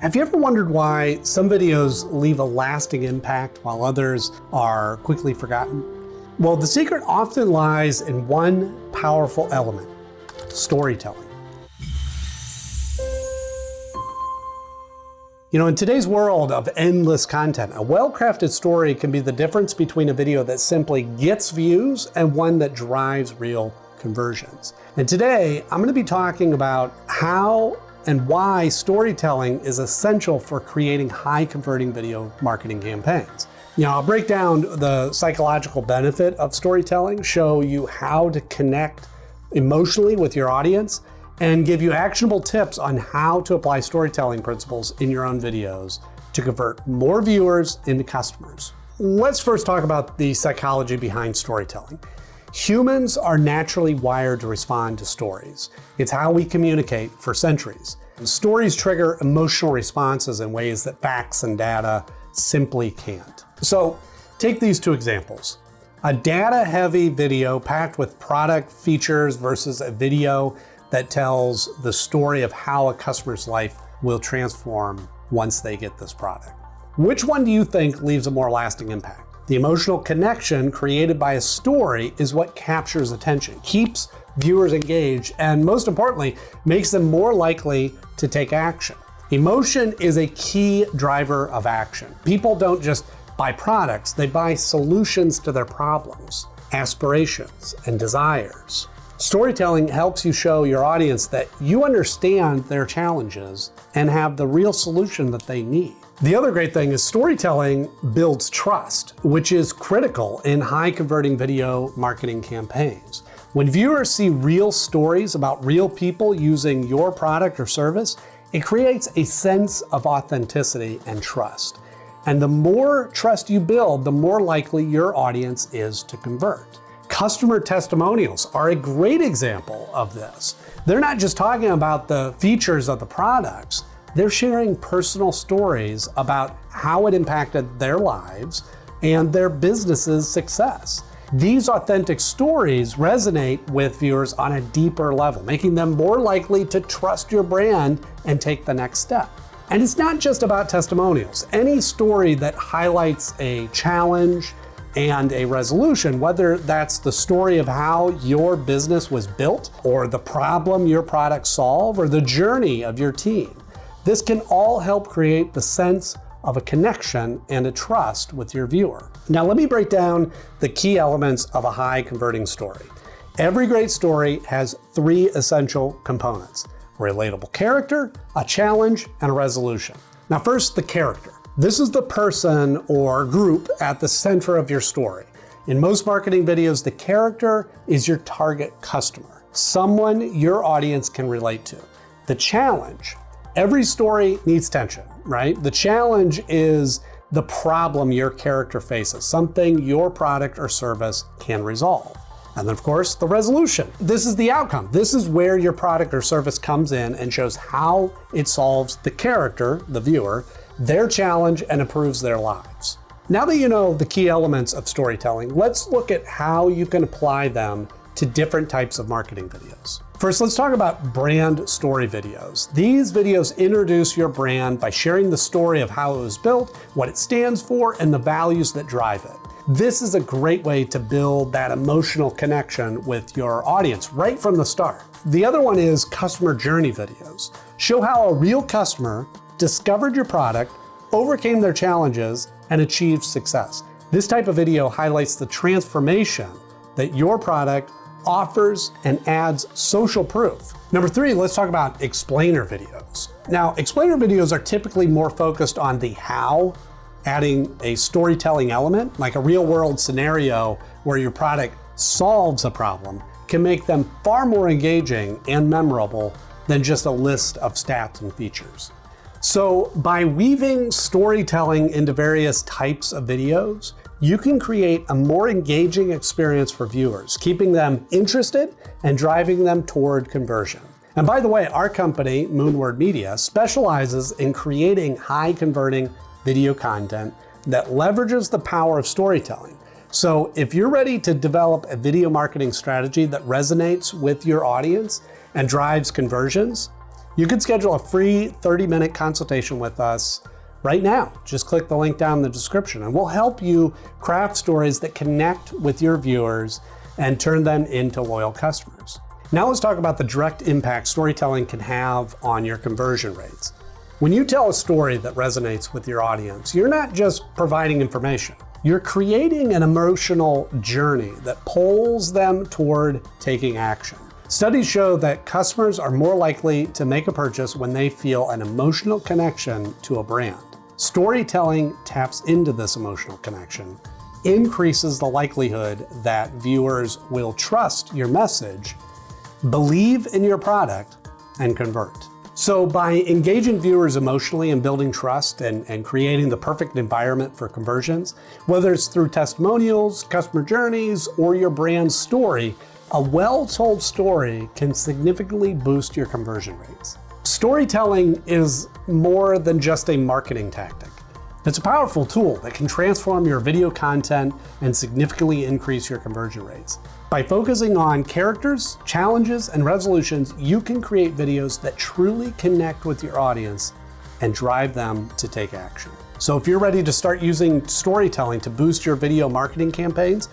Have you ever wondered why some videos leave a lasting impact while others are quickly forgotten? Well, the secret often lies in one powerful element: storytelling. In today's world of endless content, a well-crafted story can be the difference between a video that simply gets views and one that drives real conversions. And today, I'm going to be talking about how and why storytelling is essential for creating high-converting video marketing campaigns. I'll break down the psychological benefit of storytelling, show you how to connect emotionally with your audience, and give you actionable tips on how to apply storytelling principles in your own videos to convert more viewers into customers. Let's first talk about the psychology behind storytelling. Humans are naturally wired to respond to stories. It's how we communicate for centuries. Stories trigger emotional responses in ways that facts and data simply can't. So take these two examples. A data-heavy video packed with product features versus a video that tells the story of how a customer's life will transform once they get this product. Which one do you think leaves a more lasting impact? The emotional connection created by a story is what captures attention, keeps viewers engaged, and most importantly, makes them more likely to take action. Emotion is a key driver of action. People don't just buy products, they buy solutions to their problems, aspirations, and desires. Storytelling helps you show your audience that you understand their challenges and have the real solution that they need. The other great thing is storytelling builds trust, which is critical in high-converting video marketing campaigns. When viewers see real stories about real people using your product or service, it creates a sense of authenticity and trust. And the more trust you build, the more likely your audience is to convert. Customer testimonials are a great example of this. They're not just talking about the features of the products, they're sharing personal stories about how it impacted their lives and their business's success. These authentic stories resonate with viewers on a deeper level, making them more likely to trust your brand and take the next step. And it's not just about testimonials. Any story that highlights a challenge and a resolution, whether that's the story of how your business was built, or the problem your products solve, or the journey of your team. This can all help create the sense of a connection and a trust with your viewer. Now let me break down the key elements of a high converting story. Every great story has three essential components: a relatable character, a challenge, and a resolution. Now first, the character. This is the person or group at the center of your story. In most marketing videos, the character is your target customer, someone your audience can relate to. The challenge. Every story needs tension, right? The challenge is the problem your character faces, something your product or service can resolve. And then of course, the resolution. This is the outcome. This is where your product or service comes in and shows how it solves the character, the viewer, their challenge, and improves their lives. Now that you know the key elements of storytelling, let's look at how you can apply them to different types of marketing videos. First, let's talk about brand story videos. These videos introduce your brand by sharing the story of how it was built, what it stands for, and the values that drive it. This is a great way to build that emotional connection with your audience right from the start. The other one is customer journey videos. Show how a real customer discovered your product, overcame their challenges, and achieved success. This type of video highlights the transformation that your product offers and adds social proof. Number three, let's talk about explainer videos. Now, explainer videos are typically more focused on the how, adding a storytelling element, like a real-world scenario where your product solves a problem, can make them far more engaging and memorable than just a list of stats and features. So by weaving storytelling into various types of videos, you can create a more engaging experience for viewers, keeping them interested and driving them toward conversion. And by the way, our company, Moonward Media, specializes in creating high-converting video content that leverages the power of storytelling. So if you're ready to develop a video marketing strategy that resonates with your audience and drives conversions, You can schedule a free 30-minute consultation with us right now. Just click the link down in the description and we'll help you craft stories that connect with your viewers and turn them into loyal customers. Now let's talk about the direct impact storytelling can have on your conversion rates. When you tell a story that resonates with your audience, you're not just providing information. You're creating an emotional journey that pulls them toward taking action. Studies show that customers are more likely to make a purchase when they feel an emotional connection to a brand. Storytelling taps into this emotional connection, increases the likelihood that viewers will trust your message, believe in your product, and convert. So by engaging viewers emotionally and building trust and creating the perfect environment for conversions, whether it's through testimonials, customer journeys, or your brand story, a well-told story can significantly boost your conversion rates. Storytelling is more than just a marketing tactic. It's a powerful tool that can transform your video content and significantly increase your conversion rates. By focusing on characters, challenges, and resolutions, you can create videos that truly connect with your audience and drive them to take action. So if you're ready to start using storytelling to boost your video marketing campaigns,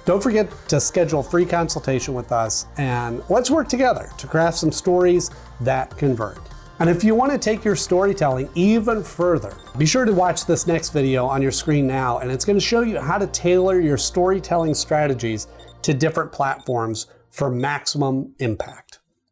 don't forget to schedule a free consultation with us and let's work together to craft some stories that convert. And if you want to take your storytelling even further, be sure to watch this next video on your screen now, and it's going to show you how to tailor your storytelling strategies to different platforms for maximum impact.